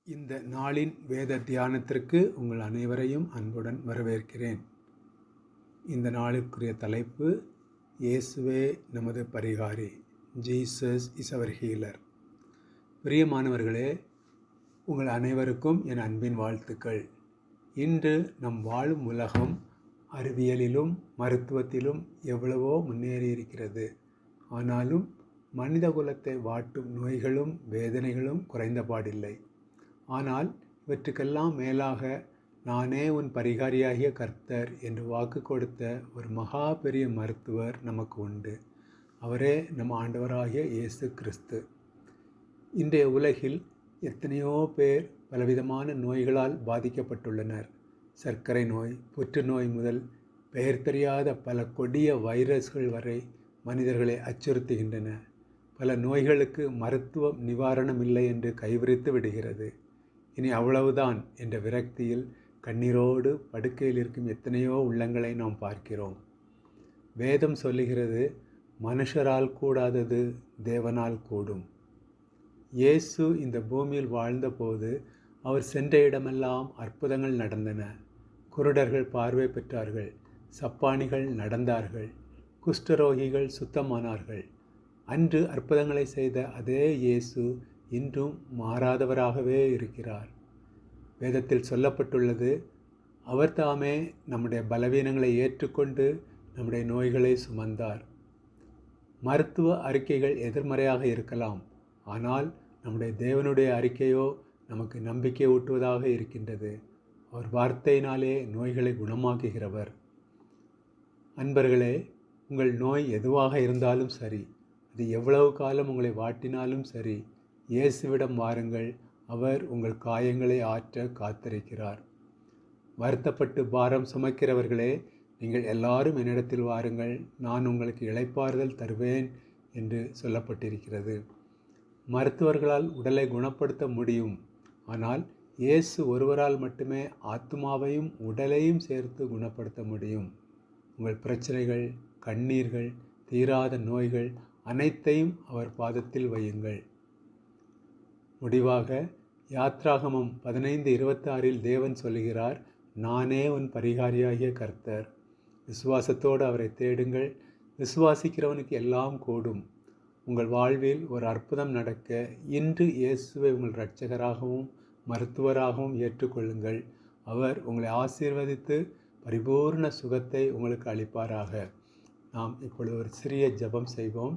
இந்த நாளின் வேத தியானத்திற்கு உங்கள் அனைவரையும் அன்புடன் வரவேற்கிறேன். இந்த நாளுக்குரிய தலைப்பு, இயேசுவே நமது பரிகாரி. Jesus is our healer. பிரியமானவர்களே, உங்கள் அனைவருக்கும் என் அன்பின் வாழ்த்துக்கள். இன்று நம் வாழும் உலகம் அறிவியலிலும் மருத்துவத்திலும் எவ்வளவோ முன்னேறியிருக்கிறது. ஆனாலும் மனித குலத்தை வாட்டும் நோய்களும் வேதனைகளும் குறைந்தபாடில்லை. ஆனால் இவற்றுக்கெல்லாம் மேலாக நானே உன் பரிகாரியாகிய கர்த்தர் என்று வாக்கு கொடுத்த ஒரு மகா பெரிய மருத்துவர் நமக்கு உண்டு. அவரே நம் ஆண்டவராகிய இயேசு கிறிஸ்து. இன்றைய உலகில் எத்தனையோ பேர் பலவிதமான நோய்களால் பாதிக்கப்பட்டுள்ளனர். சர்க்கரை நோய், புற்றுநோய் முதல் பெயர் தெரியாத பல கொடிய வைரஸ்கள் வரை மனிதர்களை அச்சுறுத்துகின்றன. பல நோய்களுக்கு மருத்துவ நிவாரணம் இல்லை என்று கைவிரித்து விடுகிறது. இனி அவ்வளவுதான் என்ற விரக்தியில் கண்ணீரோடு படுக்கையில் இருக்கும் எத்தனையோ உள்ளங்களை நாம் பார்க்கிறோம். வேதம் சொல்லுகிறது, மனுஷரால் கூடாதது தேவனால் கூடும். இயேசு இந்த பூமியில் வாழ்ந்தபோது அவர் சென்ற இடமெல்லாம் அற்புதங்கள் நடந்தன. குருடர்கள் பார்வை பெற்றார்கள், சப்பானிகள் நடந்தார்கள், குஷ்டரோகிகள் சுத்தமானார்கள். அன்று அற்புதங்களை செய்த அதே இயேசு இன்றும் மாறாதவராகவே இருக்கிறார். வேதத்தில் சொல்லப்பட்டுள்ளது, அவர் தாமே நம்முடைய பலவீனங்களை ஏற்றுக்கொண்டு நம்முடைய நோய்களை சுமந்தார். மருத்துவ அறிக்கைகள் எதிர்மறையாக இருக்கலாம், ஆனால் நம்முடைய தேவனுடைய அறிக்கையோ நமக்கு நம்பிக்கை ஊட்டுவதாக இருக்கின்றது. அவர் வார்த்தையினாலே நோய்களை குணமாக்குகிறவர். அன்பர்களே, உங்கள் நோய் எதுவாக இருந்தாலும் சரி, அது எவ்வளவு காலம் உங்களை வாட்டினாலும் சரி, இயேசுவிடம் வாருங்கள். அவர் உங்கள் காயங்களை ஆற்ற காத்திருக்கிறார். வருத்தப்பட்டு பாரம் சுமக்கிறவர்களே, நீங்கள் எல்லாரும் என்னிடத்தில் வாருங்கள், நான் உங்களுக்கு இளைப்பாறுதல் தருவேன் என்று சொல்லப்பட்டிருக்கிறது. மருத்துவர்களால் உடலை குணப்படுத்த முடியும், ஆனால் இயேசு ஒருவரால் மட்டுமே ஆத்துமாவையும் உடலையும் சேர்த்து குணப்படுத்த முடியும். உங்கள் பிரச்சனைகள், கண்ணீர்கள், தீராத நோய்கள் அனைத்தையும் அவர் பாதத்தில் வையுங்கள். முடிவாக யாத்ராகமம் 15:26 தேவன் சொல்லுகிறார், நானே உன் பரிகாரியாகிய கர்த்தர். விசுவாசத்தோடு அவரை தேடுங்கள். விசுவாசிக்கிறவனுக்கு எல்லாம் கூடும். உங்கள் வாழ்வில் ஒரு அற்புதம் நடக்க இன்று இயேசுவை உங்கள் இரட்சகராகவும் மருத்துவராகவும் ஏற்றுக்கொள்ளுங்கள். அவர் உங்களை ஆசீர்வதித்து பரிபூர்ண சுகத்தை உங்களுக்கு அளிப்பாராக. நாம் இப்பொழுது ஒரு சிறிய ஜெபம் செய்வோம்.